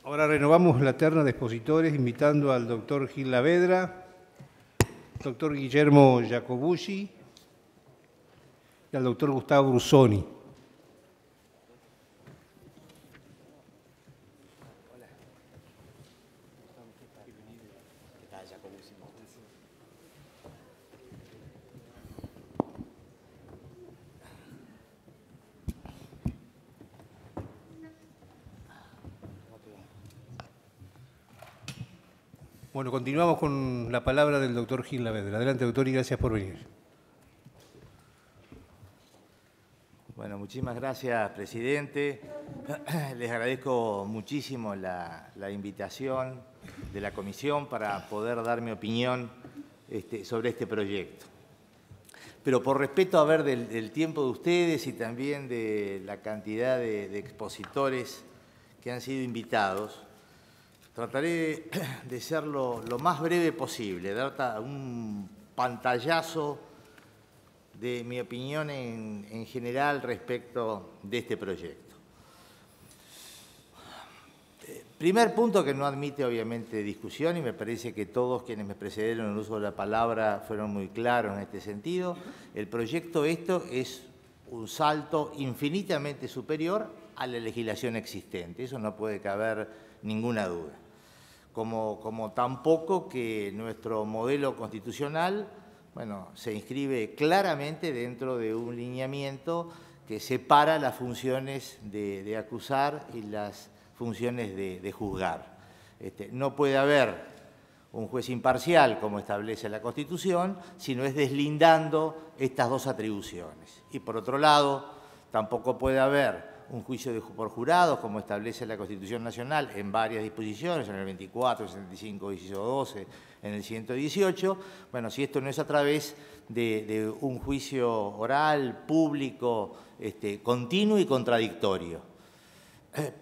Ahora renovamos la terna de expositores invitando al doctor Gil Lavedra, doctor Guillermo Jacobucci y al doctor Gustavo Brusoni. Bueno, continuamos con la palabra del doctor Gil Lavedra. Adelante, doctor, y gracias por venir. Bueno, muchísimas gracias, presidente. Les agradezco muchísimo la invitación de la comisión para poder dar mi opinión sobre este proyecto. Pero por respeto del tiempo de ustedes y también de la cantidad de expositores que han sido invitados, trataré de ser lo más breve posible, dar un pantallazo de mi opinión en general respecto de este proyecto. Primer punto que no admite obviamente discusión, y me parece que todos quienes me precedieron en el uso de la palabra fueron muy claros en este sentido. El proyecto es un salto infinitamente superior a la legislación existente, eso no puede caber ninguna duda. Como tampoco que nuestro modelo constitucional, se inscribe claramente dentro de un lineamiento que separa las funciones de acusar y las funciones de juzgar. No puede haber un juez imparcial, como establece la Constitución, sino es deslindando estas dos atribuciones. Y por otro lado, tampoco puede haber un juicio por jurados, como establece la Constitución Nacional en varias disposiciones, en el 24, el 75, inciso 12, en el 118, si esto no es a través de un juicio oral, público, continuo y contradictorio.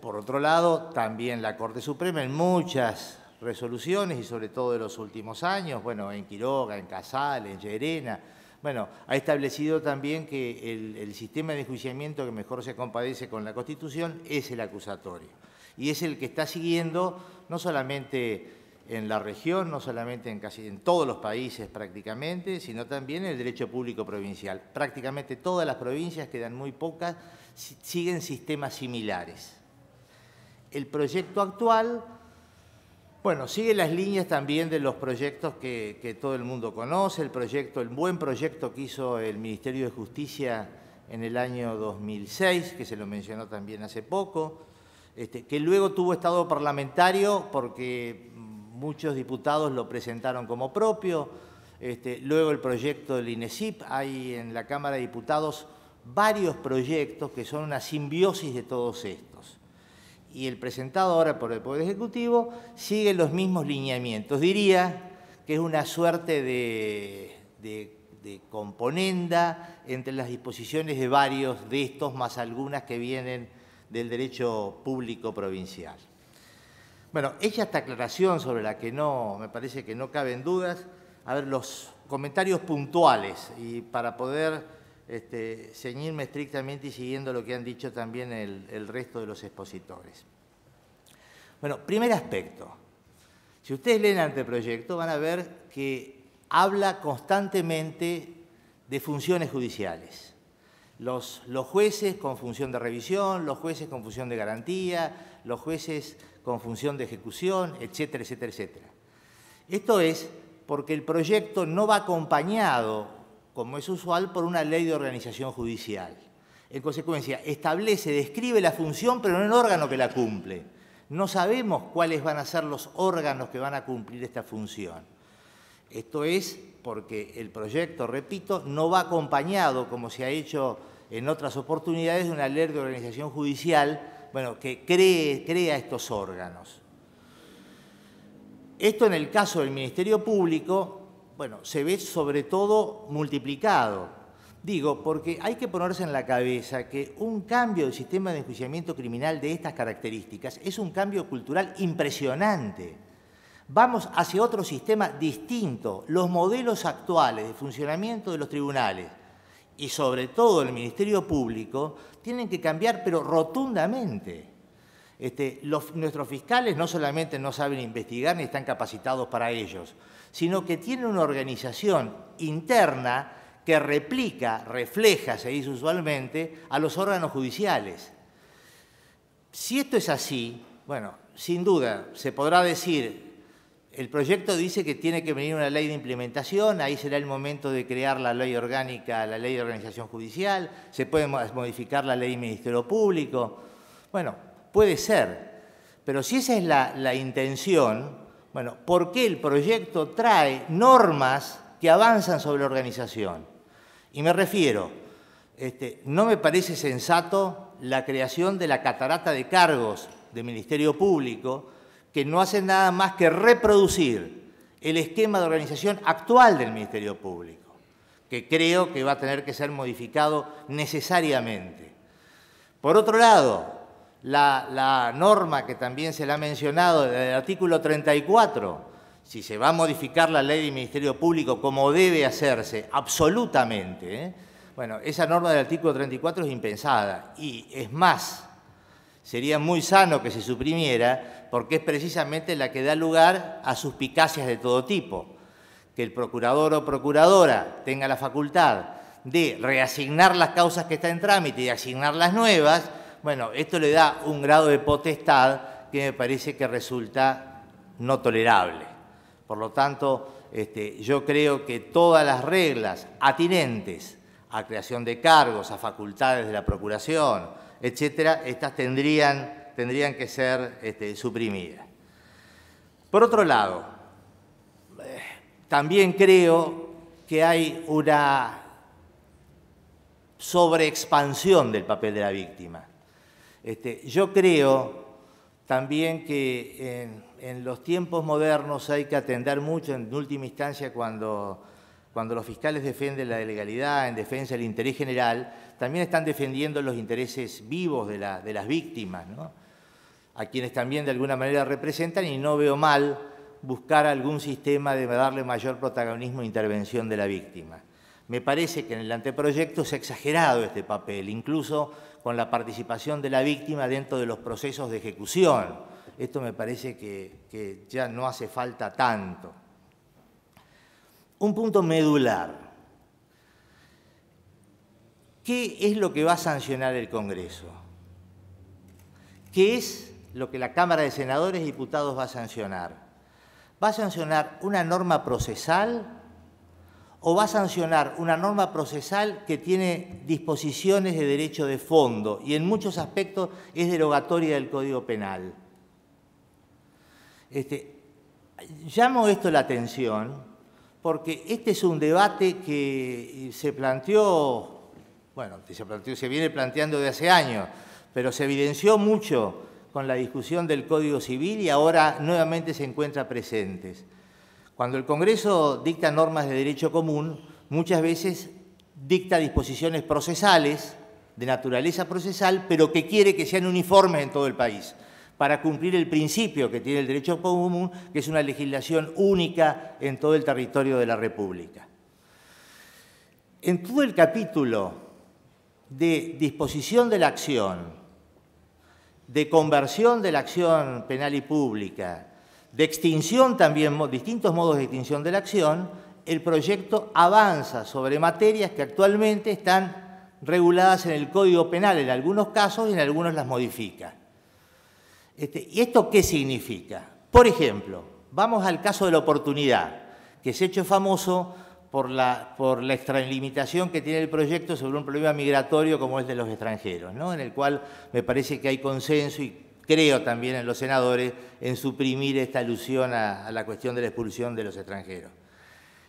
Por otro lado, también la Corte Suprema en muchas resoluciones, y sobre todo de los últimos años, en Quiroga, en Casal, en Llerena, ha establecido también que el sistema de enjuiciamiento que mejor se compadece con la Constitución es el acusatorio. Y es el que está siguiendo, no solamente en la región, no solamente en todos los países prácticamente, sino también en el derecho público provincial. Prácticamente todas las provincias, quedan muy pocas, siguen sistemas similares. El proyecto actual, sigue las líneas también de los proyectos que todo el mundo conoce, el buen proyecto que hizo el Ministerio de Justicia en el año 2006, que se lo mencionó también hace poco, que luego tuvo estado parlamentario porque muchos diputados lo presentaron como propio, luego el proyecto del INESIP, hay en la Cámara de Diputados varios proyectos que son una simbiosis de todos estos. Y el presentado ahora por el Poder Ejecutivo sigue los mismos lineamientos. Diría que es una suerte de componenda entre las disposiciones de varios de estos, más algunas que vienen del derecho público provincial. Hecha esta aclaración sobre la que me parece que no caben dudas, los comentarios puntuales, y para poder ceñirme estrictamente y siguiendo lo que han dicho también el resto de los expositores. Primer aspecto. Si ustedes leen el anteproyecto van a ver que habla constantemente de funciones judiciales. Los jueces con función de revisión, los jueces con función de garantía, los jueces con función de ejecución, etcétera, etcétera, etcétera. Esto es porque el proyecto no va acompañado, como es usual, por una ley de organización judicial. En consecuencia, describe la función, pero no el órgano que la cumple. No sabemos cuáles van a ser los órganos que van a cumplir esta función. Esto es porque el proyecto, repito, no va acompañado, como se ha hecho en otras oportunidades, de una ley de organización judicial, que crea estos órganos. Esto en el caso del Ministerio Público, se ve sobre todo multiplicado. Digo, porque hay que ponerse en la cabeza que un cambio del sistema de enjuiciamiento criminal de estas características es un cambio cultural impresionante. Vamos hacia otro sistema distinto. Los modelos actuales de funcionamiento de los tribunales y sobre todo el Ministerio Público tienen que cambiar, pero rotundamente. Nuestros fiscales no solamente no saben investigar ni están capacitados para ellos, sino que tienen una organización interna que refleja, se dice usualmente, a los órganos judiciales. Si esto es así, bueno, sin duda se podrá decir, el proyecto dice que tiene que venir una ley de implementación, ahí será el momento de crear la ley orgánica, la ley de organización judicial, se puede modificar la ley del Ministerio Público. Bueno, puede ser, pero si esa es la intención, bueno, ¿por qué el proyecto trae normas que avanzan sobre la organización? Y me refiero, no me parece sensato la creación de la catarata de cargos del Ministerio Público, que no hacen nada más que reproducir el esquema de organización actual del Ministerio Público, que creo que va a tener que ser modificado necesariamente. Por otro lado, la norma que también se la ha mencionado del artículo 34, si se va a modificar la ley del Ministerio Público como debe hacerse, absolutamente, bueno, esa norma del artículo 34 es impensada y es más, sería muy sano que se suprimiera porque es precisamente la que da lugar a suspicacias de todo tipo. Que el procurador o procuradora tenga la facultad de reasignar las causas que están en trámite y asignar las nuevas, bueno, esto le da un grado de potestad que me parece que resulta no tolerable. Por lo tanto, yo creo que todas las reglas atinentes a creación de cargos, a facultades de la Procuración, etcétera, estas tendrían que ser suprimidas. Por otro lado, también creo que hay una sobreexpansión del papel de la víctima. Yo creo también que en los tiempos modernos hay que atender mucho, en última instancia, cuando los fiscales defienden la legalidad en defensa del interés general, también están defendiendo los intereses vivos de las víctimas, ¿no? A quienes también de alguna manera representan, y no veo mal buscar algún sistema de darle mayor protagonismo e intervención de la víctima. Me parece que en el anteproyecto se ha exagerado este papel, incluso con la participación de la víctima dentro de los procesos de ejecución. Esto me parece que ya no hace falta tanto. Un punto medular. ¿Qué es lo que va a sancionar el Congreso? ¿Qué es lo que la Cámara de Senadores y Diputados va a sancionar? ¿Va a sancionar una norma procesal o va a sancionar una norma procesal que tiene disposiciones de derecho de fondo y en muchos aspectos es derogatoria del Código Penal? Llamo esto la atención porque este es un debate que se planteó, bueno, se viene planteando de hace años, pero se evidenció mucho con la discusión del Código Civil y ahora nuevamente se encuentra presentes. Cuando el Congreso dicta normas de derecho común, muchas veces dicta disposiciones procesales, de naturaleza procesal, pero que quiere que sean uniformes en todo el país, para cumplir el principio que tiene el derecho común, que es una legislación única en todo el territorio de la República. En todo el capítulo de disposición de la acción, de conversión de la acción penal y pública, de extinción también, distintos modos de extinción de la acción, el proyecto avanza sobre materias que actualmente están reguladas en el Código Penal, en algunos casos y en algunos las modifica. ¿Y esto qué significa? Por ejemplo, vamos al caso de la oportunidad, que se ha hecho famoso por la extralimitación que tiene el proyecto sobre un problema migratorio como es de los extranjeros, ¿no? En el cual me parece que hay consenso y creo también en los senadores en suprimir esta alusión a la cuestión de la expulsión de los extranjeros.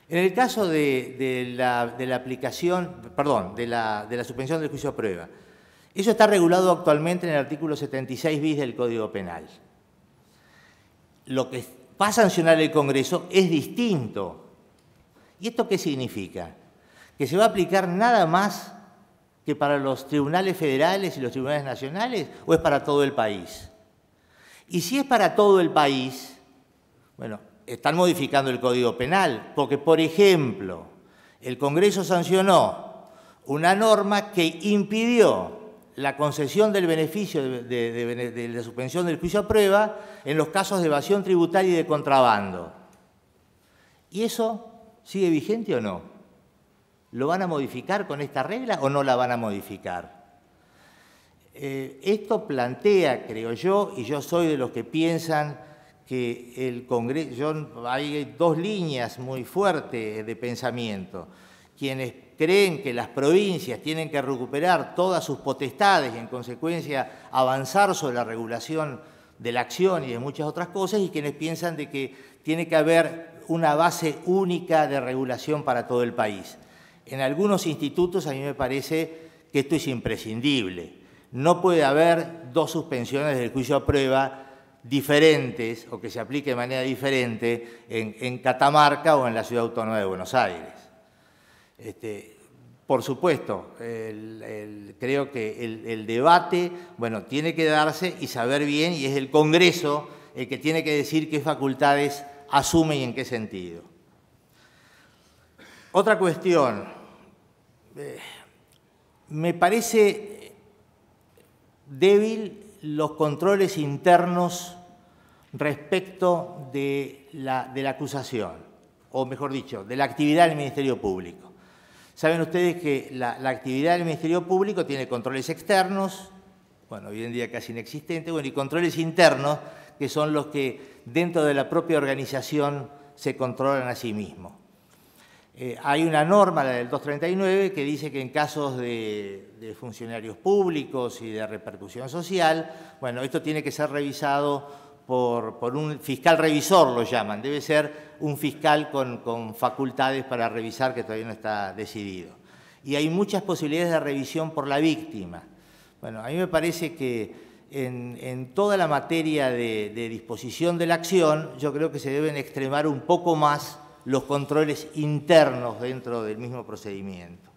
En el caso de la aplicación, perdón, de la suspensión del juicio a prueba, eso está regulado actualmente en el artículo 76 bis del Código Penal. Lo que va a sancionar el Congreso es distinto. ¿Y esto qué significa? ¿Que se va a aplicar nada más que para los tribunales federales y los tribunales nacionales o es para todo el país? Y si es para todo el país, bueno, están modificando el Código Penal, porque, por ejemplo, el Congreso sancionó una norma que impidió la concesión del beneficio de la suspensión del juicio a prueba en los casos de evasión tributaria y de contrabando. ¿Y eso sigue vigente o no? ¿Lo van a modificar con esta regla o no la van a modificar? Esto plantea, creo yo, y yo soy de los que piensan que el Congreso, hay dos líneas muy fuertes de pensamiento. Quienes creen que las provincias tienen que recuperar todas sus potestades y en consecuencia avanzar sobre la regulación de la acción y de muchas otras cosas, y quienes piensan de que tiene que haber una base única de regulación para todo el país. En algunos institutos a mí me parece que esto es imprescindible. No puede haber dos suspensiones del juicio a prueba diferentes o que se aplique de manera diferente en Catamarca o en la Ciudad Autónoma de Buenos Aires. Por supuesto, creo que el debate, bueno, tiene que darse y saber bien, y es el Congreso el que tiene que decir qué facultades asume y en qué sentido. Otra cuestión, me parece débil los controles internos respecto de la acusación, o mejor dicho, de la actividad del Ministerio Público. Saben ustedes que la actividad del Ministerio Público tiene controles externos, bueno, hoy en día casi inexistentes, bueno, y controles internos, que son los que dentro de la propia organización se controlan a sí mismos. Hay una norma, la del 239, que dice que en casos de funcionarios públicos y de repercusión social, bueno, esto tiene que ser revisado por un fiscal revisor, lo llaman. Debe ser un fiscal con facultades para revisar, que todavía no está decidido. Y hay muchas posibilidades de revisión por la víctima. Bueno, a mí me parece que en toda la materia de disposición de la acción, yo creo que se deben extremar un poco más los controles internos dentro del mismo procedimiento.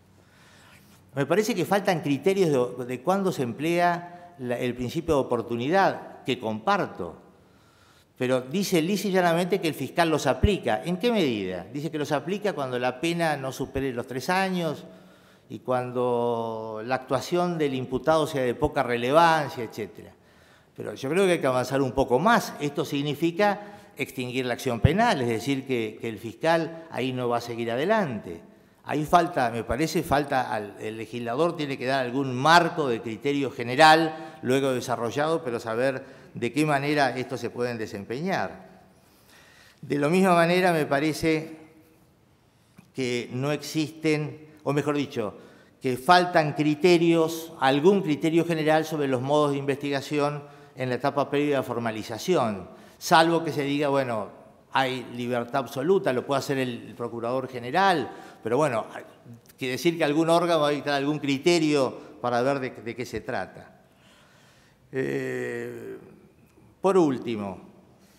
Me parece que faltan criterios de cuándo se emplea el principio de oportunidad, que comparto, pero dice lisa y llanamente que el fiscal los aplica. ¿En qué medida? Dice que los aplica cuando la pena no supere los 3 años y cuando la actuación del imputado sea de poca relevancia, etc. Pero yo creo que hay que avanzar un poco más. Esto significa extinguir la acción penal, es decir, que el fiscal ahí no va a seguir adelante. Ahí falta, me parece, el legislador tiene que dar algún marco de criterio general, luego desarrollado, pero saber de qué manera estos se pueden desempeñar. De la misma manera, me parece que no existen, o mejor dicho, que faltan criterios, algún criterio general sobre los modos de investigación en la etapa previa de formalización. Salvo que se diga, bueno, hay libertad absoluta, lo puede hacer el procurador general, pero bueno, quiere decir que algún órgano va a dictar algún criterio para ver de qué se trata. Por último,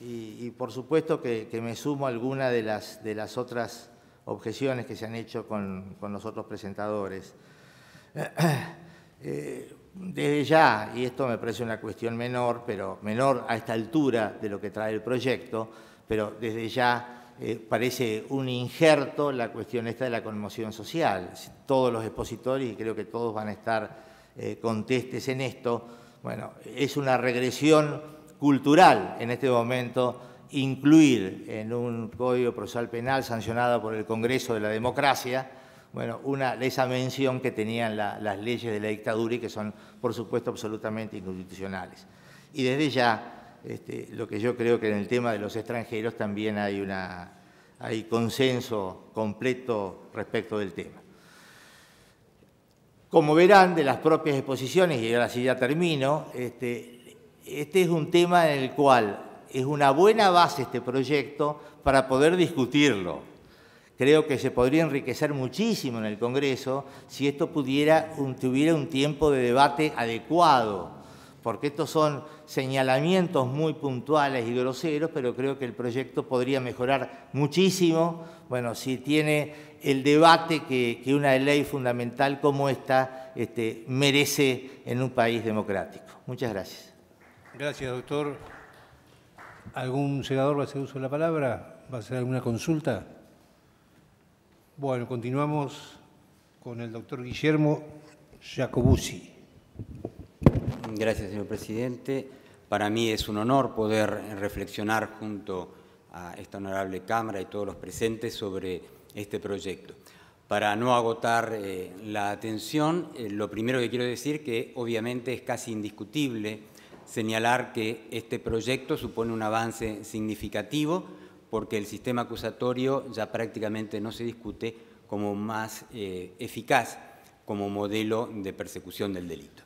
y por supuesto que me sumo a alguna de las otras objeciones que se han hecho con los otros presentadores. Desde ya, y esto me parece una cuestión menor, pero menor a esta altura de lo que trae el proyecto, pero desde ya parece un injerto la cuestión esta de la conmoción social. Todos los expositores, y creo que todos van a estar contestes en esto, bueno, es una regresión cultural en este momento incluir en un Código Procesal Penal sancionado por el Congreso de la Democracia, bueno, esa mención que tenían las leyes de la dictadura y que son, por supuesto, absolutamente inconstitucionales. Y desde ya, lo que yo creo que en el tema de los extranjeros también hay consenso completo respecto del tema. Como verán de las propias exposiciones, y ahora sí ya termino, este es un tema en el cual es una buena base este proyecto para poder discutirlo. Creo que se podría enriquecer muchísimo en el Congreso si esto tuviera un tiempo de debate adecuado, porque estos son señalamientos muy puntuales y groseros, pero creo que el proyecto podría mejorar muchísimo, bueno, si tiene el debate que una ley fundamental como esta merece en un país democrático. Muchas gracias. Gracias, doctor. ¿Algún senador va a hacer uso de la palabra? ¿Va a hacer alguna consulta? Bueno, continuamos con el doctor Guillermo Giacobuzzi. Gracias, señor presidente. Para mí es un honor poder reflexionar junto a esta honorable Cámara y todos los presentes sobre este proyecto. Para no agotar la atención, lo primero que quiero decir que obviamente es casi indiscutible señalar que este proyecto supone un avance significativo porque el sistema acusatorio ya prácticamente no se discute como más eficaz como modelo de persecución del delito.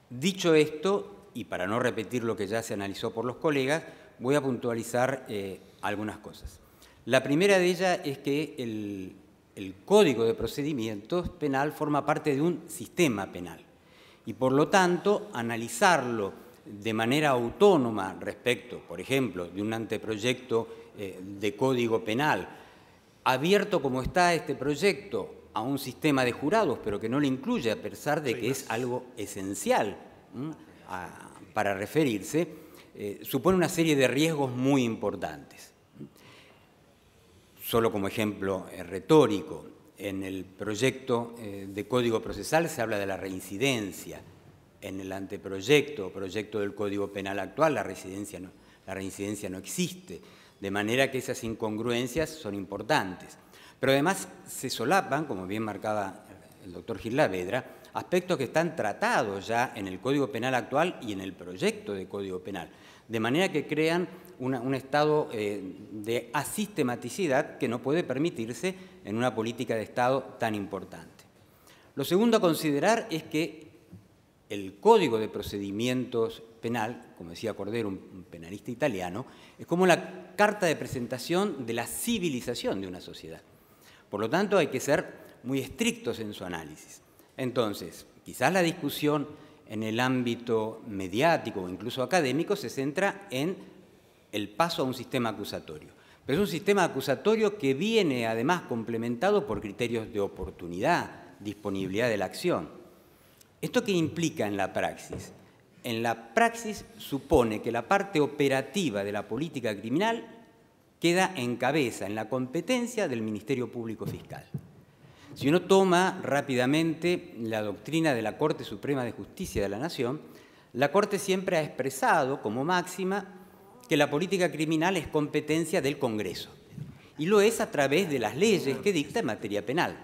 Dicho esto, y para no repetir lo que ya se analizó por los colegas, voy a puntualizar algunas cosas. La primera de ellas es que el Código de Procedimientos Penal forma parte de un sistema penal y, por lo tanto, analizarlo de manera autónoma respecto, por ejemplo, de un anteproyecto de Código Penal, abierto como está este proyecto a un sistema de jurados, pero que no le incluye, a pesar de que es algo esencial para referirse, supone una serie de riesgos muy importantes. Solo como ejemplo retórico, en el proyecto de Código Procesal se habla de la reincidencia. En el anteproyecto o proyecto del Código Penal actual la reincidencia no existe, de manera que esas incongruencias son importantes. Pero además se solapan, como bien marcaba el doctor Gil Lavedra, aspectos que están tratados ya en el Código Penal actual y en el proyecto de Código Penal, de manera que crean un estado de asistematicidad que no puede permitirse en una política de Estado tan importante. Lo segundo a considerar es que el Código de Procedimientos Penal, como decía Cordero, un penalista italiano, es como la carta de presentación de la civilización de una sociedad. Por lo tanto, hay que ser muy estrictos en su análisis. Entonces, quizás la discusión en el ámbito mediático o incluso académico se centra en el paso a un sistema acusatorio. Pero es un sistema acusatorio que viene además complementado por criterios de oportunidad, disponibilidad de la acción. ¿Esto qué implica en la praxis? En la praxis supone que la parte operativa de la política criminal queda en cabeza, en la competencia del Ministerio Público Fiscal. Si uno toma rápidamente la doctrina de la Corte Suprema de Justicia de la Nación, la Corte siempre ha expresado como máxima que la política criminal es competencia del Congreso, y lo es a través de las leyes que dicta en materia penal.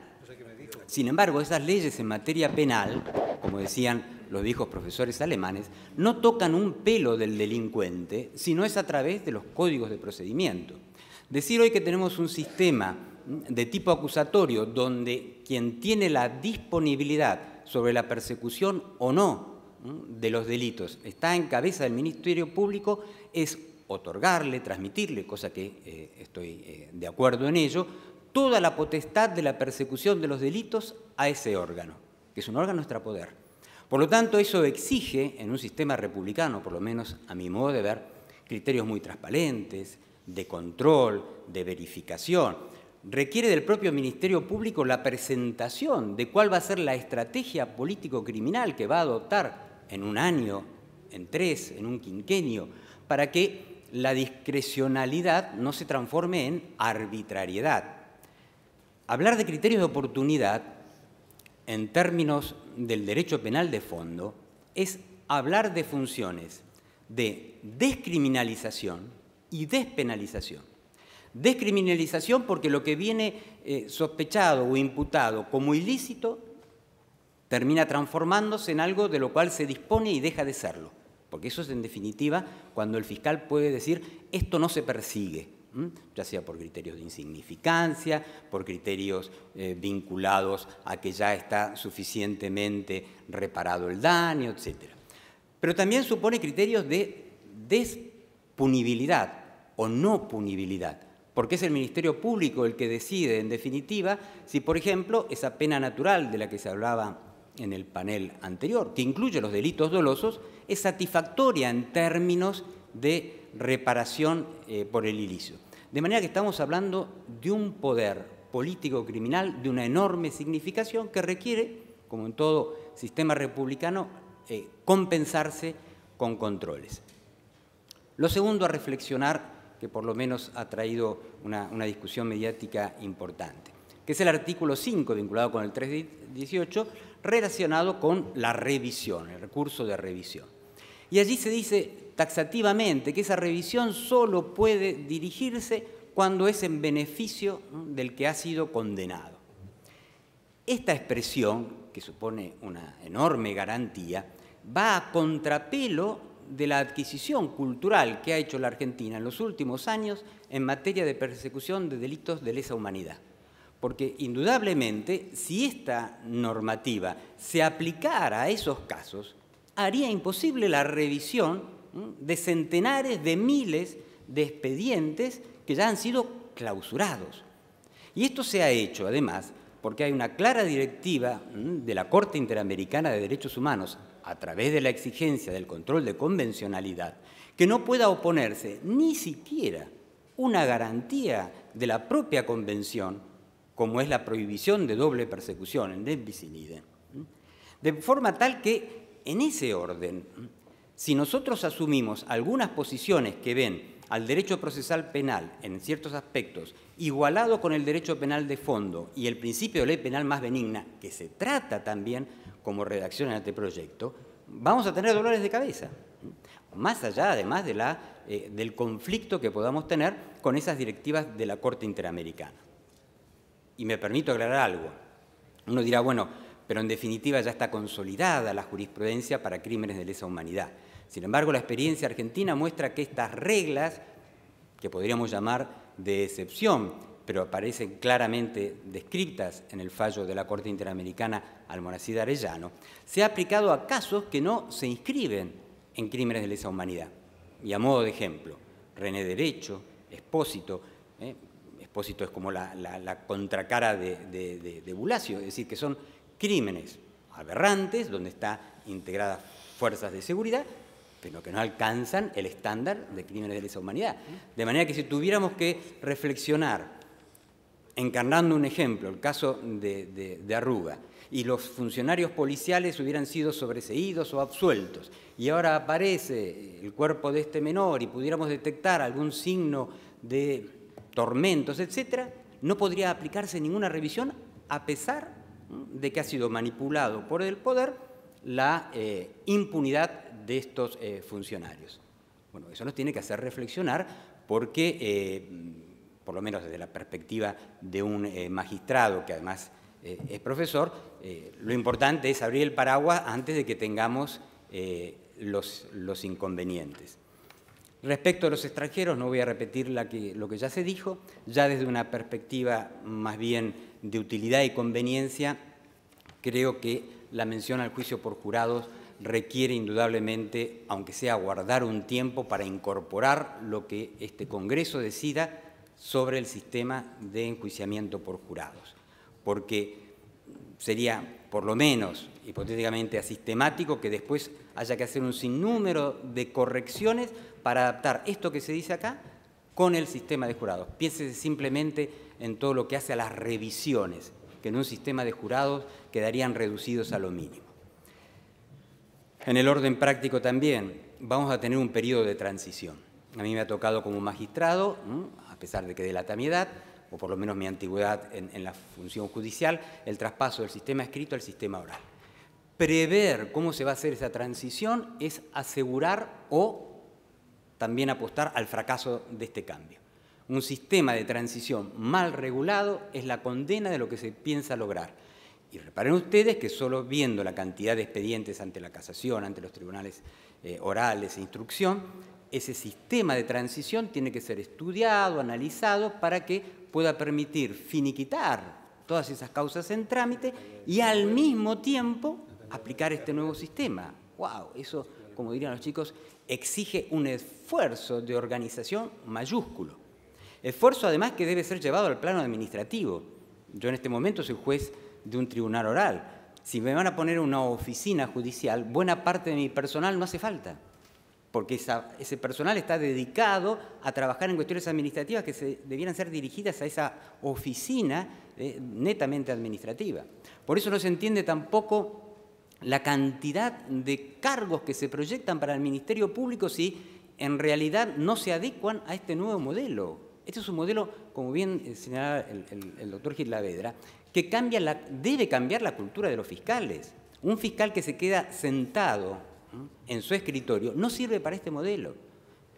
Sin embargo, esas leyes en materia penal, como decían los viejos profesores alemanes, no tocan un pelo del delincuente, sino es a través de los códigos de procedimiento. Decir hoy que tenemos un sistema de tipo acusatorio donde quien tiene la disponibilidad sobre la persecución o no de los delitos está en cabeza del Ministerio Público es otorgarle, transmitirle, cosa que estoy de acuerdo en ello, toda la potestad de la persecución de los delitos a ese órgano, que es un órgano extrapoder. Por lo tanto, eso exige, en un sistema republicano, por lo menos a mi modo de ver, criterios muy transparentes, de control, de verificación. Requiere del propio Ministerio Público la presentación de cuál va a ser la estrategia político-criminal que va a adoptar en un año, en 3, en un quinquenio, para que la discrecionalidad no se transforme en arbitrariedad. Hablar de criterios de oportunidad en términos del derecho penal de fondo es hablar de funciones de descriminalización y despenalización. Descriminalización porque lo que viene sospechado o imputado como ilícito termina transformándose en algo de lo cual se dispone y deja de serlo. Porque eso es, en definitiva, cuando el fiscal puede decir esto no se persigue, ya sea por criterios de insignificancia, por criterios vinculados a que ya está suficientemente reparado el daño, etc. Pero también supone criterios de punibilidad o no punibilidad, porque es el Ministerio Público el que decide, en definitiva, si, por ejemplo, esa pena natural de la que se hablaba en el panel anterior, que incluye los delitos dolosos, es satisfactoria en términos de reparación por el ilícito. De manera que estamos hablando de un poder político-criminal de una enorme significación que requiere, como en todo sistema republicano, compensarse con controles. Lo segundo a reflexionar, que por lo menos ha traído una discusión mediática importante. que es el artículo 5, vinculado con el 318, relacionado con la revisión, el recurso de revisión. Y allí se dice taxativamente que esa revisión solo puede dirigirse cuando es en beneficio del que ha sido condenado. Esta expresión, que supone una enorme garantía, va a contrapelo de la adquisición cultural que ha hecho la Argentina en los últimos años en materia de persecución de delitos de lesa humanidad. Porque indudablemente, si esta normativa se aplicara a esos casos, haría imposible la revisión de centenares de miles de expedientes que ya han sido clausurados. Y esto se ha hecho, además, porque hay una clara directiva de la Corte Interamericana de Derechos Humanos, a través de la exigencia del control de convencionalidad, que no pueda oponerse ni siquiera una garantía de la propia Convención, como es la prohibición de doble persecución, en dem bis in idem. De forma tal que, en ese orden, si nosotros asumimos algunas posiciones que ven al derecho procesal penal, en ciertos aspectos, igualado con el derecho penal de fondo y el principio de ley penal más benigna, que se trata también como redacción en este proyecto, vamos a tener dolores de cabeza, más allá además de del conflicto que podamos tener con esas directivas de la Corte Interamericana. Y me permito aclarar algo. Uno dirá, bueno, pero en definitiva ya está consolidada la jurisprudencia para crímenes de lesa humanidad. Sin embargo, la experiencia argentina muestra que estas reglas, que podríamos llamar de excepción, pero aparecen claramente descritas en el fallo de la Corte Interamericana Almonacid Arellano, se ha aplicado a casos que no se inscriben en crímenes de lesa humanidad. Y a modo de ejemplo, René Derecho, Expósito, Expósito es como la contracara de Bulacio, es decir, que son crímenes aberrantes, donde están integradas fuerzas de seguridad, pero que no alcanzan el estándar de crímenes de lesa humanidad. De manera que si tuviéramos que reflexionar, encarnando un ejemplo, el caso de Arruga, y los funcionarios policiales hubieran sido sobreseídos o absueltos, y ahora aparece el cuerpo de este menor y pudiéramos detectar algún signo de tormentos, etc., no podría aplicarse ninguna revisión a pesar de que ha sido manipulado por el poder la impunidad de estos funcionarios. Bueno, eso nos tiene que hacer reflexionar porque, por lo menos desde la perspectiva de un magistrado que además es profesor, lo importante es abrir el paraguas antes de que tengamos los inconvenientes. Respecto a los extranjeros, no voy a repetir lo que ya se dijo, ya desde una perspectiva más bien de utilidad y conveniencia, creo que la mención al juicio por jurados requiere indudablemente, aunque sea guardar un tiempo para incorporar lo que este Congreso decida sobre el sistema de enjuiciamiento por jurados, porque sería, por lo menos, hipotéticamente asistemático que después haya que hacer un sinnúmero de correcciones para adaptar esto que se dice acá con el sistema de jurados. Piénsese simplemente en todo lo que hace a las revisiones, que en un sistema de jurados quedarían reducidos a lo mínimo. En el orden práctico también vamos a tener un periodo de transición. A mí me ha tocado como magistrado, a pesar de que delata mi edad, o por lo menos mi antigüedad en la función judicial, el traspaso del sistema escrito al sistema oral. Prever cómo se va a hacer esa transición es asegurar o también apostar al fracaso de este cambio. Un sistema de transición mal regulado es la condena de lo que se piensa lograr. Y reparen ustedes que solo viendo la cantidad de expedientes ante la casación, ante los tribunales orales e instrucción, ese sistema de transición tiene que ser estudiado, analizado, para que pueda permitir finiquitar todas esas causas en trámite y al mismo tiempo aplicar este nuevo sistema. ¡Wow! Eso, como dirían los chicos, exige un esfuerzo de organización mayúsculo. Esfuerzo, además, que debe ser llevado al plano administrativo. Yo en este momento soy juez de un tribunal oral. Si me van a poner una oficina judicial, buena parte de mi personal no hace falta, porque ese personal está dedicado a trabajar en cuestiones administrativas que debieran ser dirigidas a esa oficina netamente administrativa. Por eso no se entiende tampoco la cantidad de cargos que se proyectan para el Ministerio Público si en realidad no se adecuan a este nuevo modelo. Este es un modelo, como bien señalaba el doctor Gil Lavedra, que debe cambiar la cultura de los fiscales. Un fiscal que se queda sentado en su escritorio no sirve para este modelo.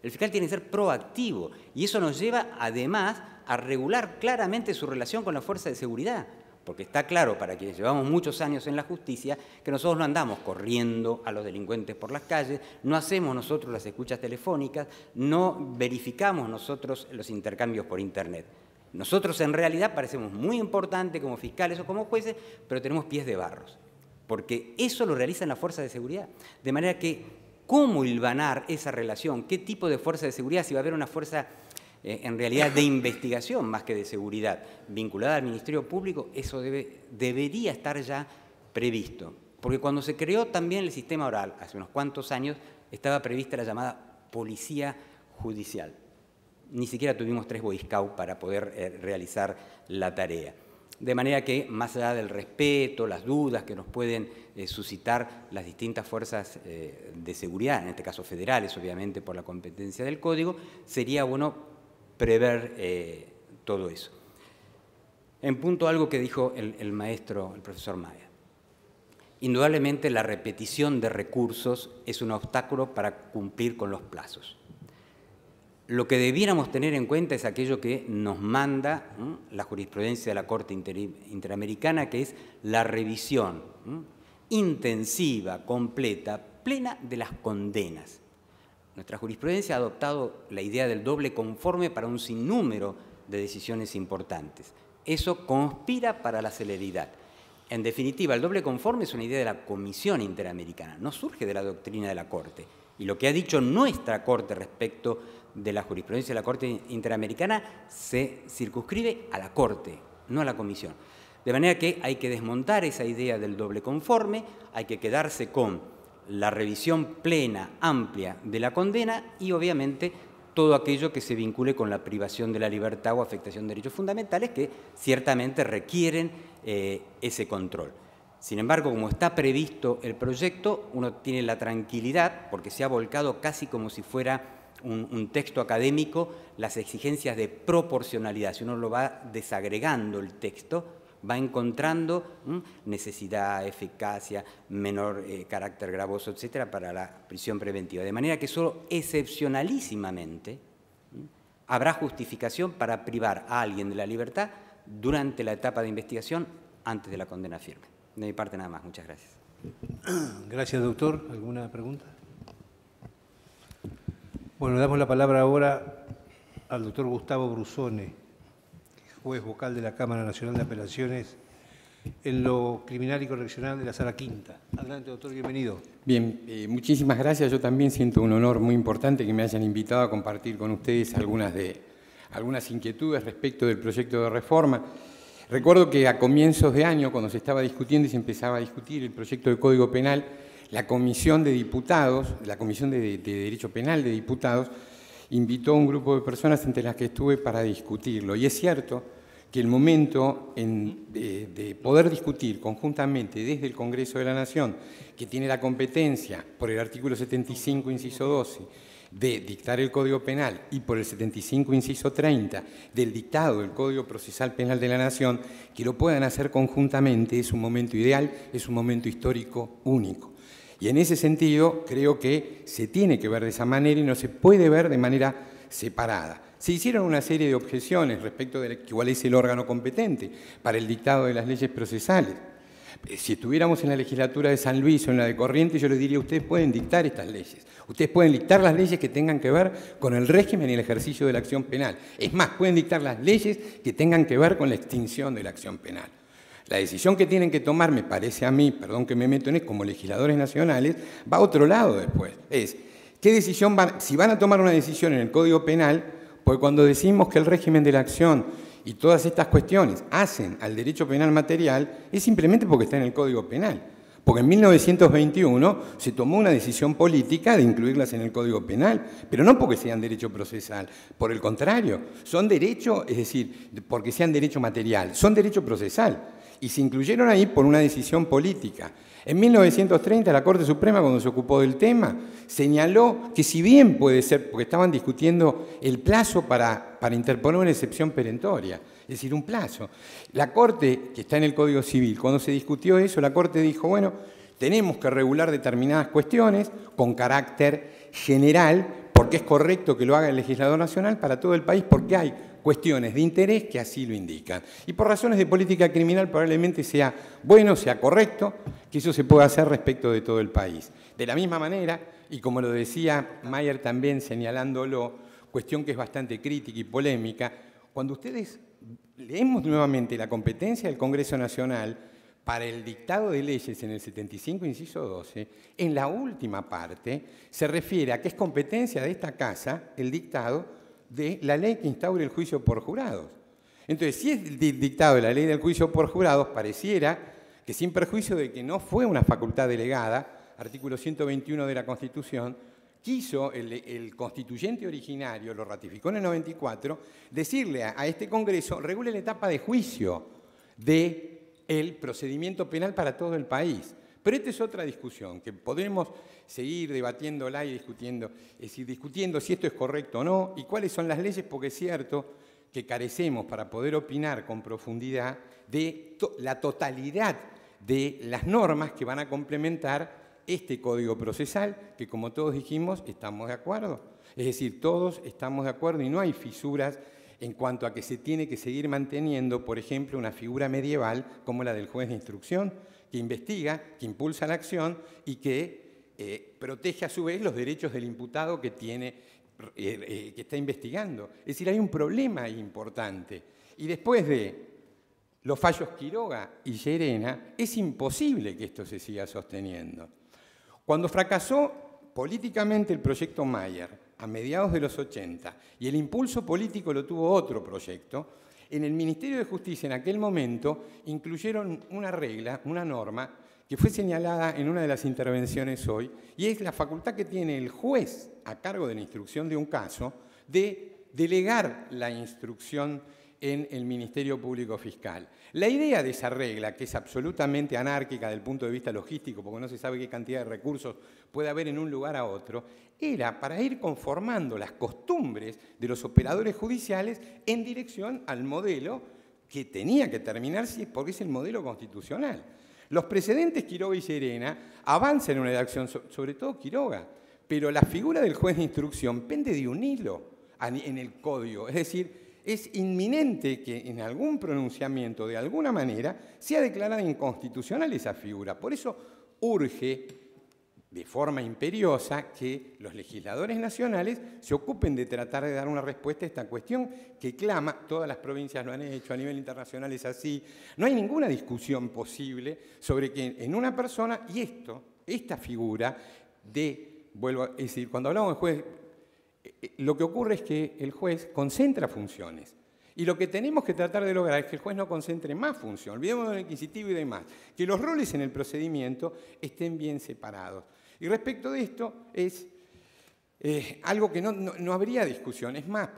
El fiscal tiene que ser proactivo y eso nos lleva además a regular claramente su relación con la fuerza de seguridad. Porque está claro, para quienes llevamos muchos años en la justicia, que nosotros no andamos corriendo a los delincuentes por las calles, no hacemos nosotros las escuchas telefónicas, no verificamos nosotros los intercambios por Internet. Nosotros en realidad parecemos muy importantes como fiscales o como jueces, pero tenemos pies de barros, porque eso lo realizan las fuerzas de seguridad. De manera que, ¿cómo hilvanar esa relación? ¿Qué tipo de fuerza de seguridad? Si va a haber una fuerza en realidad de investigación más que de seguridad, vinculada al Ministerio Público, eso debería estar ya previsto. Porque cuando se creó también el sistema oral, hace unos cuantos años, estaba prevista la llamada policía judicial. Ni siquiera tuvimos 3 Boy Scouts para poder realizar la tarea. De manera que, más allá del respeto, las dudas que nos pueden suscitar las distintas fuerzas de seguridad, en este caso federales, obviamente por la competencia del Código, sería bueno prever todo eso. En punto algo que dijo el maestro, el profesor Maya. Indudablemente la repetición de recursos es un obstáculo para cumplir con los plazos. Lo que debiéramos tener en cuenta es aquello que nos manda la jurisprudencia de la Corte Interamericana, que es la revisión intensiva, completa, plena de las condenas. Nuestra jurisprudencia ha adoptado la idea del doble conforme para un sinnúmero de decisiones importantes. Eso conspira para la celeridad. En definitiva, el doble conforme es una idea de la Comisión Interamericana, no surge de la doctrina de la Corte. Y lo que ha dicho nuestra Corte respecto de la jurisprudencia de la Corte Interamericana se circunscribe a la Corte, no a la Comisión. De manera que hay que desmontar esa idea del doble conforme, hay que quedarse con la revisión plena, amplia de la condena y, obviamente, todo aquello que se vincule con la privación de la libertad o afectación de derechos fundamentales que ciertamente requieren ese control. Sin embargo, como está previsto el proyecto, uno tiene la tranquilidad, porque se ha volcado casi como si fuera un texto académico, las exigencias de proporcionalidad. Si uno lo va desagregando el texto, va encontrando necesidad, eficacia, menor carácter gravoso, etcétera, para la prisión preventiva. De manera que solo excepcionalísimamente habrá justificación para privar a alguien de la libertad durante la etapa de investigación antes de la condena firme. De mi parte nada más. Muchas gracias. Gracias, doctor. ¿Alguna pregunta? Bueno, damos la palabra ahora al doctor Gustavo Brusone, juez vocal de la Cámara Nacional de Apelaciones en lo criminal y correccional de la Sala Quinta. Adelante, doctor, bienvenido. Bien, muchísimas gracias. Yo también siento un honor muy importante que me hayan invitado a compartir con ustedes algunas inquietudes respecto del proyecto de reforma. Recuerdo que a comienzos de año, cuando se estaba discutiendo y se empezaba a discutir el proyecto de Código Penal, la Comisión de Diputados, la Comisión de Derecho Penal de Diputados, invitó a un grupo de personas entre las que estuve para discutirlo. Y es cierto que el momento de poder discutir conjuntamente desde el Congreso de la Nación, que tiene la competencia por el artículo 75, inciso 12, de dictar el Código Penal y por el 75, inciso 30, del dictado del Código Procesal Penal de la Nación, que lo puedan hacer conjuntamente es un momento ideal, es un momento histórico único. Y en ese sentido creo que se tiene que ver de esa manera y no se puede ver de manera separada. Se hicieron una serie de objeciones respecto de cuál es el órgano competente para el dictado de las leyes procesales. Si estuviéramos en la legislatura de San Luis o en la de Corrientes, yo les diría, ustedes pueden dictar estas leyes. Ustedes pueden dictar las leyes que tengan que ver con el régimen y el ejercicio de la acción penal. Es más, pueden dictar las leyes que tengan que ver con la extinción de la acción penal. La decisión que tienen que tomar, me parece a mí, perdón que me meto en esto, como legisladores nacionales, va a otro lado después. Es, ¿qué decisión si van a tomar una decisión en el Código Penal? Pues cuando decimos que el régimen de la acción y todas estas cuestiones hacen al derecho penal material, es simplemente porque está en el Código Penal. Porque en 1921 se tomó una decisión política de incluirlas en el Código Penal, pero no porque sean derecho procesal, por el contrario, son derecho, es decir, porque sean derecho material, son derecho procesal. y se incluyeron ahí por una decisión política. En 1930 la Corte Suprema, cuando se ocupó del tema, señaló que si bien puede ser, porque estaban discutiendo el plazo para interponer una excepción perentoria, es decir, un plazo. La Corte, que está en el Código Civil, cuando se discutió eso, la Corte dijo, bueno, tenemos que regular determinadas cuestiones con carácter general, porque es correcto que lo haga el legislador nacional para todo el país, porque hay cuestiones de interés que así lo indican. Y por razones de política criminal probablemente sea bueno, sea correcto, que eso se pueda hacer respecto de todo el país. De la misma manera, y como lo decía Mayer también señalándolo, cuestión que es bastante crítica y polémica, cuando ustedes leemos nuevamente la competencia del Congreso Nacional para el dictado de leyes en el 75, inciso 12, en la última parte se refiere a que es competencia de esta Casa el dictado de la ley que instaura el juicio por jurados. Entonces, si es el dictado de la ley del juicio por jurados, pareciera que sin perjuicio de que no fue una facultad delegada, artículo 121 de la Constitución, quiso el constituyente originario, lo ratificó en el 94, decirle a este Congreso, regule la etapa de juicio del procedimiento penal para todo el país. Pero esta es otra discusión, que podremos seguir debatiéndola y discutiendo, es decir, discutiendo si esto es correcto o no y cuáles son las leyes, porque es cierto que carecemos para poder opinar con profundidad de la totalidad de las normas que van a complementar este Código Procesal, que como todos dijimos, estamos de acuerdo. Es decir, todos estamos de acuerdo y no hay fisuras en cuanto a que se tiene que seguir manteniendo, por ejemplo, una figura medieval como la del juez de instrucción, que investiga, que impulsa la acción y que protege a su vez los derechos del imputado que está investigando. Es decir, hay un problema importante. Y después de los fallos Quiroga y Llerena, es imposible que esto se siga sosteniendo. Cuando fracasó políticamente el proyecto Mayer a mediados de los 80 y el impulso político lo tuvo otro proyecto, en el Ministerio de Justicia en aquel momento incluyeron una regla, una norma, que fue señalada en una de las intervenciones hoy, y es la facultad que tiene el juez a cargo de la instrucción de un caso de delegar la instrucción en el Ministerio Público Fiscal. La idea de esa regla, que es absolutamente anárquica desde el punto de vista logístico, porque no se sabe qué cantidad de recursos puede haber en un lugar a otro, era para ir conformando las costumbres de los operadores judiciales en dirección al modelo que tenía que terminarse, porque es el modelo constitucional. Los precedentes Quiroga y Llerena avanzan en una redacción, sobre todo Quiroga, pero la figura del juez de instrucción pende de un hilo en el código, es decir, es inminente que en algún pronunciamiento, de alguna manera, sea declarada inconstitucional esa figura. Por eso urge, de forma imperiosa, que los legisladores nacionales se ocupen de tratar de dar una respuesta a esta cuestión que clama, todas las provincias lo han hecho, a nivel internacional es así. No hay ninguna discusión posible sobre que en una persona, y esta figura vuelvo a decir, cuando hablamos de juez, lo que ocurre es que el juez concentra funciones. Y lo que tenemos que tratar de lograr es que el juez no concentre más funciones, olvidémonos del inquisitivo y demás, que los roles en el procedimiento estén bien separados. Y respecto de esto es algo que no habría discusión. Es más,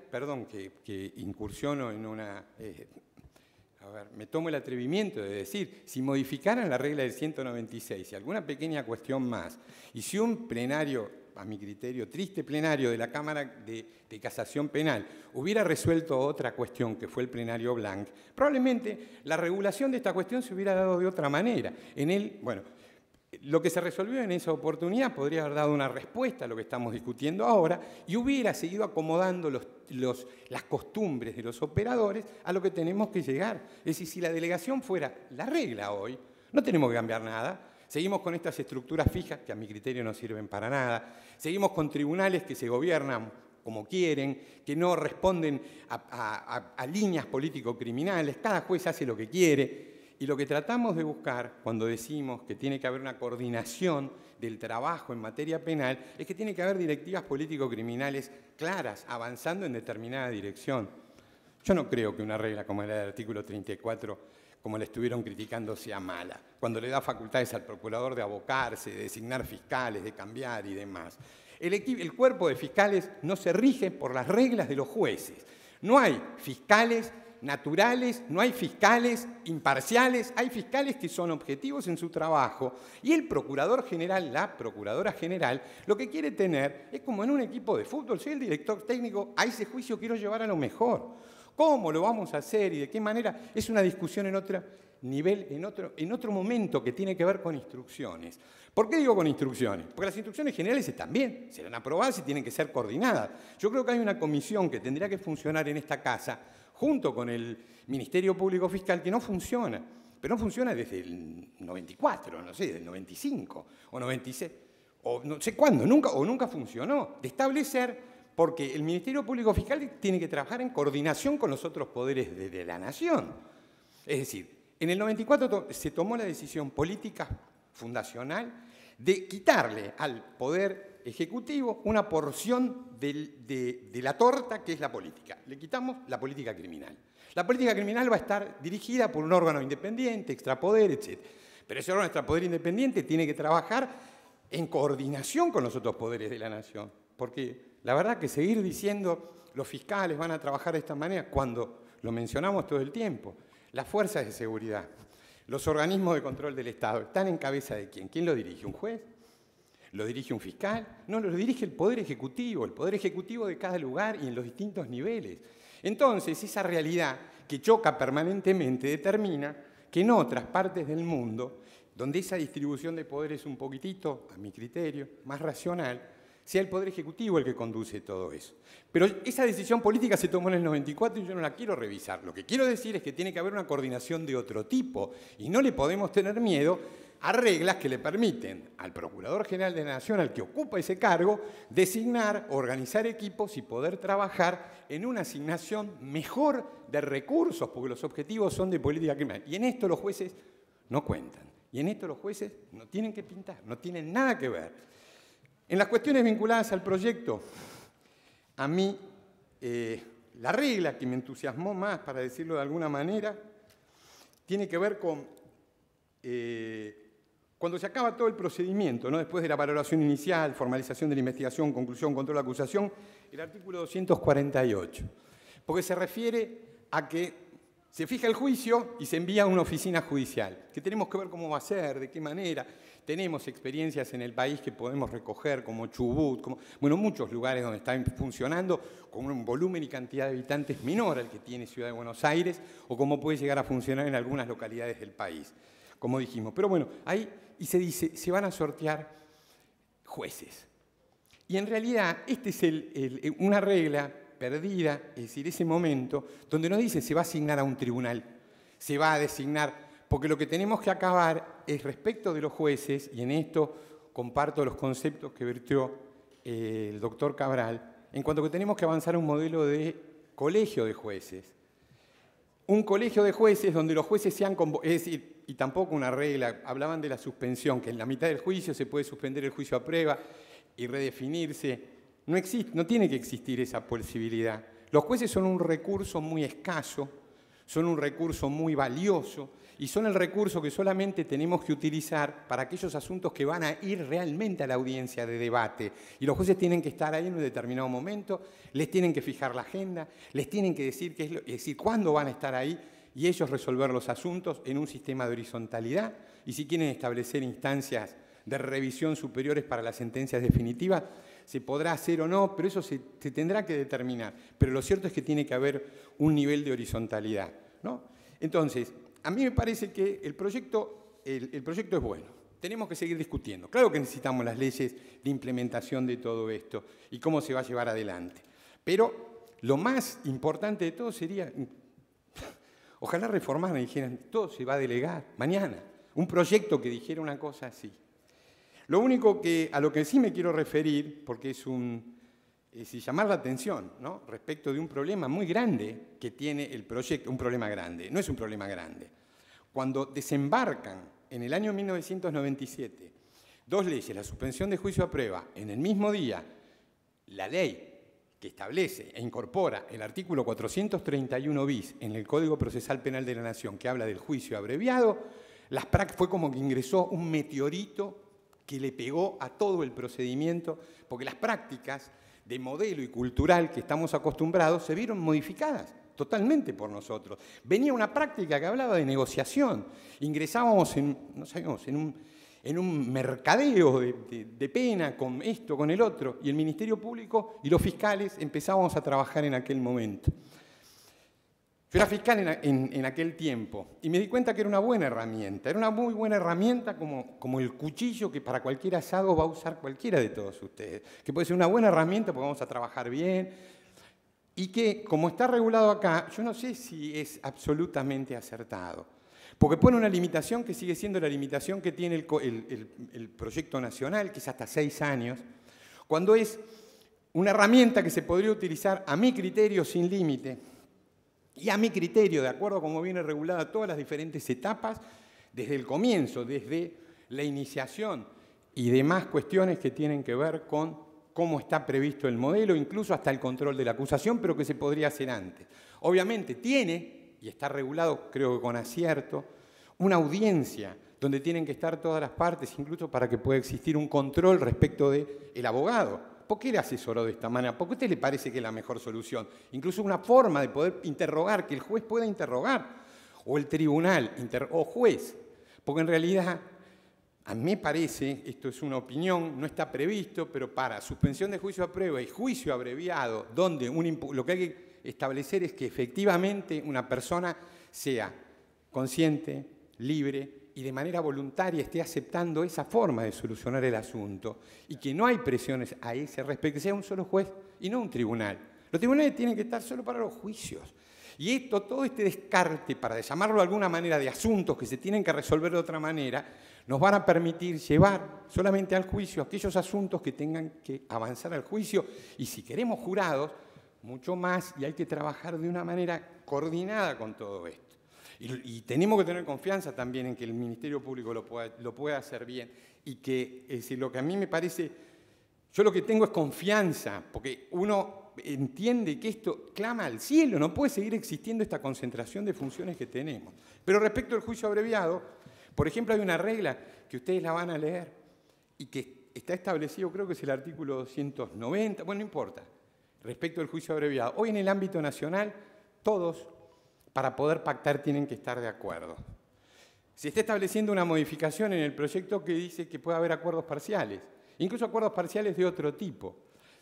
perdón que incursiono en una... me tomo el atrevimiento de decir, si modificaran la regla del 196 y alguna pequeña cuestión más, y si un plenario, a mi criterio, triste plenario de la Cámara de Casación Penal hubiera resuelto otra cuestión, que fue el plenario Blanc, probablemente la regulación de esta cuestión se hubiera dado de otra manera. Lo que se resolvió en esa oportunidad podría haber dado una respuesta a lo que estamos discutiendo ahora y hubiera seguido acomodando las costumbres de los operadores a lo que tenemos que llegar. Es decir, si la delegación fuera la regla hoy, no tenemos que cambiar nada. Seguimos con estas estructuras fijas que a mi criterio no sirven para nada. Seguimos con tribunales que se gobiernan como quieren, que no responden a líneas político-criminales. Cada juez hace lo que quiere. Y lo que tratamos de buscar cuando decimos que tiene que haber una coordinación del trabajo en materia penal es que tiene que haber directivas político-criminales claras, avanzando en determinada dirección. Yo no creo que una regla como la del artículo 34, como la estuvieron criticando, sea mala, cuando le da facultades al procurador de abocarse, de designar fiscales, de cambiar y demás. El cuerpo de fiscales no se rige por las reglas de los jueces. No hay fiscales naturales, no hay fiscales imparciales, hay fiscales que son objetivos en su trabajo y el procurador general, la procuradora general, lo que quiere tener es como en un equipo de fútbol, soy el director técnico, a ese juicio quiero llevar a lo mejor. ¿Cómo lo vamos a hacer y de qué manera? Es una discusión en otro nivel, en otro momento que tiene que ver con instrucciones. ¿Por qué digo con instrucciones? Porque las instrucciones generales están bien, serán aprobadas y tienen que ser coordinadas. Yo creo que hay una comisión que tendría que funcionar en esta casa, junto con el Ministerio Público Fiscal, que no funciona. Pero no funciona desde el 94, no sé, del 95 o 96, o no sé cuándo, nunca funcionó. De establecer, porque el Ministerio Público Fiscal tiene que trabajar en coordinación con los otros poderes de la nación. Es decir, en el 94 se tomó la decisión política fundacional de quitarle al Poder Ejecutivo una porción de la torta que es la política. Le quitamos la política criminal. La política criminal va a estar dirigida por un órgano independiente, extrapoder, etc. Pero ese órgano extrapoder independiente tiene que trabajar en coordinación con los otros poderes de la nación. Porque la verdad que seguir diciendo los fiscales van a trabajar de esta manera cuando lo mencionamos todo el tiempo. Las fuerzas de seguridad, los organismos de control del Estado, ¿están en cabeza de quién? ¿Quién lo dirige? ¿Un juez? ¿Lo dirige un fiscal? No, lo dirige el Poder Ejecutivo de cada lugar y en los distintos niveles. Entonces, esa realidad que choca permanentemente determina que en otras partes del mundo, donde esa distribución de poder es un poquitito, a mi criterio, más racional, sea el Poder Ejecutivo el que conduce todo eso. Pero esa decisión política se tomó en el 94 y yo no la quiero revisar. Lo que quiero decir es que tiene que haber una coordinación de otro tipo y no le podemos tener miedo a reglas que le permiten al Procurador General de la Nación, al que ocupa ese cargo, designar, organizar equipos y poder trabajar en una asignación mejor de recursos, porque los objetivos son de política criminal. Y en esto los jueces no cuentan. Y en esto los jueces no tienen que pintar, no tienen nada que ver. En las cuestiones vinculadas al proyecto, a mí la regla que me entusiasmó más, para decirlo de alguna manera, tiene que ver con cuando se acaba todo el procedimiento, ¿no? Después de la valoración inicial, formalización de la investigación, conclusión, control, acusación, el artículo 248, porque se refiere a que se fija el juicio y se envía a una oficina judicial, que tenemos que ver cómo va a ser, de qué manera. Tenemos experiencias en el país que podemos recoger, como Chubut, muchos lugares donde están funcionando con un volumen y cantidad de habitantes menor al que tiene Ciudad de Buenos Aires, o cómo puede llegar a funcionar en algunas localidades del país, como dijimos. Pero bueno, ahí y se dice, se van a sortear jueces. Y en realidad, esta es una regla perdida, es decir, ese momento donde no dice se va a asignar a un tribunal, se va a designar, porque lo que tenemos que acabar es respecto de los jueces, y en esto comparto los conceptos que vertió el doctor Cabral, en cuanto que tenemos que avanzar a un modelo de colegio de jueces. Un colegio de jueces donde los jueces sean, es decir, y tampoco una regla, hablaban de la suspensión, que en la mitad del juicio se puede suspender el juicio a prueba y redefinirse. No existe, no tiene que existir esa posibilidad. Los jueces son un recurso muy escaso, son un recurso muy valioso y son el recurso que solamente tenemos que utilizar para aquellos asuntos que van a ir realmente a la audiencia de debate. Y los jueces tienen que estar ahí en un determinado momento, les tienen que fijar la agenda, les tienen que decir cuándo van a estar ahí y ellos resolver los asuntos en un sistema de horizontalidad. Y si quieren establecer instancias de revisión superiores para las sentencias definitivas, se podrá hacer o no, pero eso se tendrá que determinar. Pero lo cierto es que tiene que haber un nivel de horizontalidad, ¿no? Entonces, a mí me parece que el proyecto es bueno. Tenemos que seguir discutiendo. Claro que necesitamos las leyes de implementación de todo esto y cómo se va a llevar adelante. Pero lo más importante de todo sería, ojalá reformaran y dijeran, todo se va a delegar mañana. Un proyecto que dijera una cosa así. Lo único a lo que sí me quiero referir, porque es llamar la atención, ¿no? Respecto de un problema muy grande que tiene el proyecto, un problema grande, no es un problema grande. Cuando desembarcan en el año 1997 dos leyes, la suspensión de juicio a prueba, en el mismo día, la ley que establece e incorpora el artículo 431 bis en el Código Procesal Penal de la Nación, que habla del juicio abreviado, fue como que ingresó un meteorito que le pegó a todo el procedimiento, porque las prácticas de modelo y cultural que estamos acostumbrados se vieron modificadas. totalmente por nosotros. Venía una práctica que hablaba de negociación. Ingresábamos no sabemos, en un mercadeo de pena con esto, con el otro, y el Ministerio Público y los fiscales empezábamos a trabajar en aquel momento. Yo era fiscal en aquel tiempo y me di cuenta que era una buena herramienta, era una muy buena herramienta como el cuchillo que para cualquier asado va a usar cualquiera de todos ustedes, que puede ser una buena herramienta porque vamos a trabajar bien y que, como está regulado acá, yo no sé si es absolutamente acertado, porque pone una limitación que sigue siendo la limitación que tiene el proyecto nacional, que es hasta 6 años, cuando es una herramienta que se podría utilizar a mi criterio sin límite, y a mi criterio, de acuerdo a cómo viene regulada todas las diferentes etapas, desde el comienzo, desde la iniciación y demás cuestiones que tienen que ver con cómo está previsto el modelo, incluso hasta el control de la acusación, pero que se podría hacer antes. Obviamente tiene, y está regulado creo que con acierto, una audiencia donde tienen que estar todas las partes, incluso para que pueda existir un control respecto del abogado. ¿Por qué le asesoró de esta manera? ¿Por qué a usted le parece que es la mejor solución? Incluso una forma de poder interrogar, que el juez pueda interrogar, o el tribunal, o juez. Porque en realidad, a mí me parece, esto es una opinión, no está previsto, pero para suspensión de juicio a prueba y juicio abreviado, donde lo que hay que establecer es que efectivamente una persona sea consciente, libre, y de manera voluntaria esté aceptando esa forma de solucionar el asunto y que no hay presiones a ese respecto, que sea un solo juez y no un tribunal. Los tribunales tienen que estar solo para los juicios. Y todo este descarte, para llamarlo de alguna manera, de asuntos que se tienen que resolver de otra manera, nos van a permitir llevar solamente al juicio aquellos asuntos que tengan que avanzar al juicio. Y si queremos jurados, mucho más, y hay que trabajar de una manera coordinada con todo esto. Y tenemos que tener confianza también en que el Ministerio Público lo pueda hacer bien y que, es decir, lo que a mí me parece, yo lo que tengo es confianza, porque uno entiende que esto clama al cielo, no puede seguir existiendo esta concentración de funciones que tenemos. Pero respecto al juicio abreviado, por ejemplo, hay una regla que ustedes la van a leer y que está establecido, creo que es el artículo 290, bueno, no importa, respecto al juicio abreviado. Hoy en el ámbito nacional, todos, para poder pactar, tienen que estar de acuerdo. Se está estableciendo una modificación en el proyecto que dice que puede haber acuerdos parciales, incluso acuerdos parciales de otro tipo.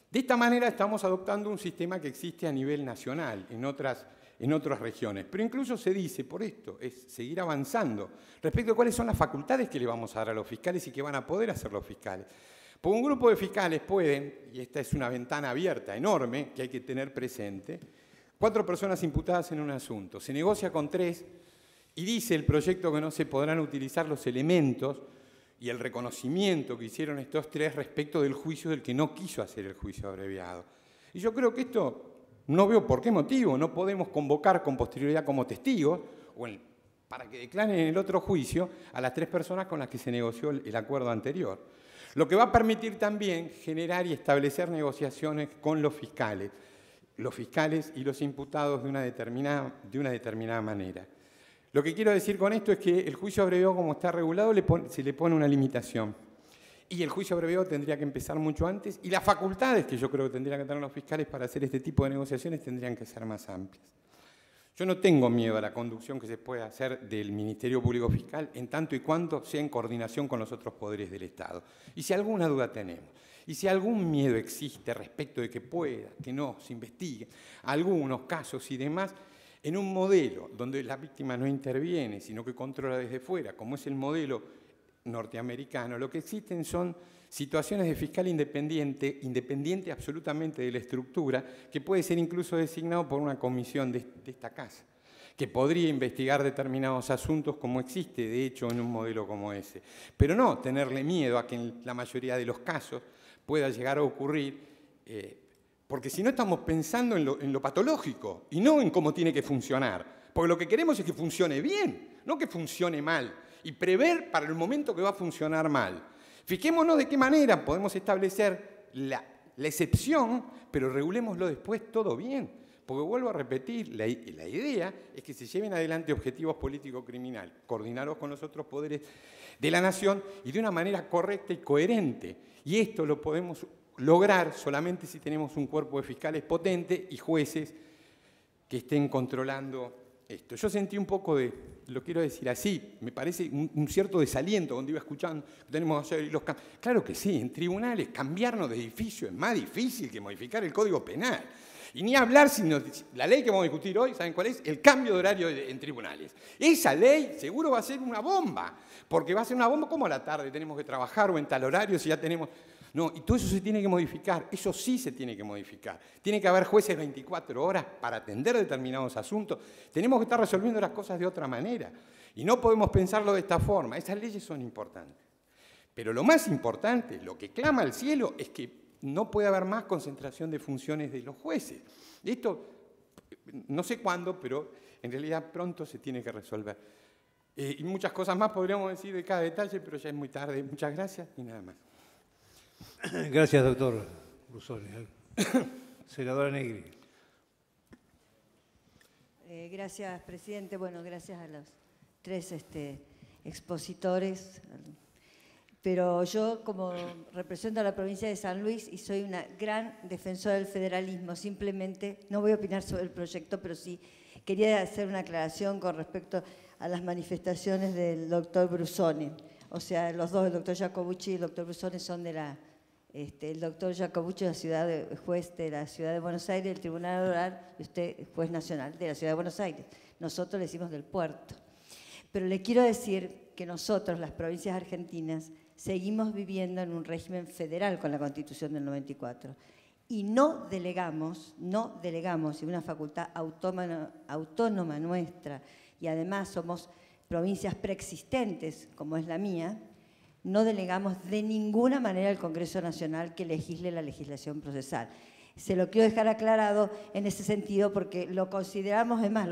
De esta manera estamos adoptando un sistema que existe a nivel nacional, en otras regiones. Pero incluso se dice, por esto, es seguir avanzando respecto a cuáles son las facultades que le vamos a dar a los fiscales y que van a poder hacer los fiscales. Porque un grupo de fiscales pueden, y esta es una ventana abierta enorme que hay que tener presente, 4 personas imputadas en un asunto, se negocia con 3 y dice el proyecto que no se podrán utilizar los elementos y el reconocimiento que hicieron estos 3 respecto del juicio del que no quiso hacer el juicio abreviado. Y yo creo que esto no veo por qué motivo, no podemos convocar con posterioridad como testigos para que declaren en el otro juicio a las 3 personas con las que se negoció el acuerdo anterior. Lo que va a permitir también generar y establecer negociaciones con los fiscales y los imputados de una determinada manera. Lo que quiero decir con esto es que el juicio abreviado, como está regulado, se le pone una limitación. Y el juicio abreviado tendría que empezar mucho antes, y las facultades que yo creo que tendrían que tener los fiscales para hacer este tipo de negociaciones tendrían que ser más amplias. Yo no tengo miedo a la conducción que se puede hacer del Ministerio Público Fiscal en tanto y cuanto sea en coordinación con los otros poderes del Estado. Y si alguna duda tenemos, y si algún miedo existe respecto de que pueda, que no, se investigue algunos casos y demás, en un modelo donde la víctima no interviene, sino que controla desde fuera, como es el modelo norteamericano, lo que existen son situaciones de fiscal independiente absolutamente de la estructura, que puede ser incluso designado por una comisión de esta casa, que podría investigar determinados asuntos como existe, de hecho, en un modelo como ese. Pero no tenerle miedo a que en la mayoría de los casos pueda llegar a ocurrir, porque si no estamos pensando en lo patológico y no en cómo tiene que funcionar. Porque lo que queremos es que funcione bien, no que funcione mal, y prever para el momento que va a funcionar mal. Fijémonos de qué manera podemos establecer la excepción, pero regulémoslo después todo bien. Porque vuelvo a repetir, la idea es que se lleven adelante objetivos político-criminales, coordinados con los otros poderes de la nación y de una manera correcta y coherente. Y esto lo podemos lograr solamente si tenemos un cuerpo de fiscales potente y jueces que estén controlando esto. Yo sentí un poco de, lo quiero decir así, me parece un cierto desaliento cuando iba escuchando, tenemos que hacer los cambios. Claro que sí, en tribunales cambiarnos de edificio es más difícil que modificar el Código Penal. Y ni hablar, sino la ley que vamos a discutir hoy, ¿saben cuál es? El cambio de horario en tribunales. Esa ley seguro va a ser una bomba, porque va a ser una bomba como a la tarde tenemos que trabajar o en tal horario si ya tenemos... No, y todo eso se tiene que modificar, eso sí se tiene que modificar. Tiene que haber jueces 24 horas para atender determinados asuntos. Tenemos que estar resolviendo las cosas de otra manera. Y no podemos pensarlo de esta forma. Esas leyes son importantes. Pero lo más importante, lo que clama al cielo, es que no puede haber más concentración de funciones de los jueces. Esto, no sé cuándo, pero en realidad pronto se tiene que resolver. Y muchas cosas más podríamos decir de cada detalle, pero ya es muy tarde. Muchas gracias y nada más. Gracias, doctor Brusone. Senadora Negri. Gracias, presidente. Bueno, gracias a los tres expositores. Pero yo, como represento a la provincia de San Luis y soy una gran defensora del federalismo, simplemente no voy a opinar sobre el proyecto, pero sí quería hacer una aclaración con respecto a las manifestaciones del doctor Brusone. O sea, los dos, el doctor Jacobucci y el doctor Brusone, son de la... el doctor Jacobucci es juez de la Ciudad de Buenos Aires, del Tribunal Oral, y usted es juez nacional de la Ciudad de Buenos Aires. Nosotros le decimos del puerto. Pero le quiero decir que nosotros, las provincias argentinas, seguimos viviendo en un régimen federal con la Constitución del 94 y no delegamos en una facultad autónoma nuestra, y además somos provincias preexistentes, como es la mía, no delegamos de ninguna manera al Congreso Nacional que legisle la legislación procesal. Se lo quiero dejar aclarado en ese sentido porque lo consideramos, además,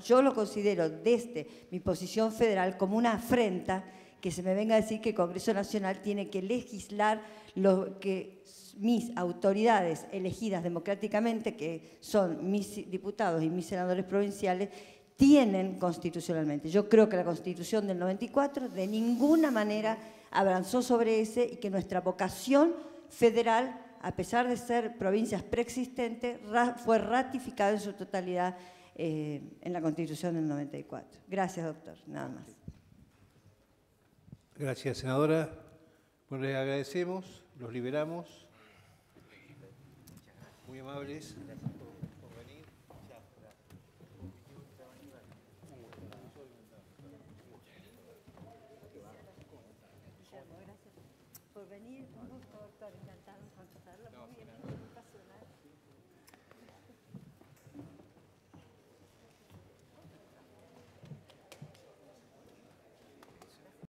yo lo considero desde mi posición federal como una afrenta que se me venga a decir que el Congreso Nacional tiene que legislar lo que mis autoridades elegidas democráticamente, que son mis diputados y mis senadores provinciales, tienen constitucionalmente. Yo creo que la Constitución del 94 de ninguna manera avanzó sobre ese y que nuestra vocación federal, a pesar de ser provincias preexistentes, fue ratificada en su totalidad en la Constitución del 94. Gracias, doctor. Nada más. Gracias, senadora. Bueno, les agradecemos, los liberamos. Muy amables. Por venir. Gracias por venir. Un gusto, doctor. Encantado.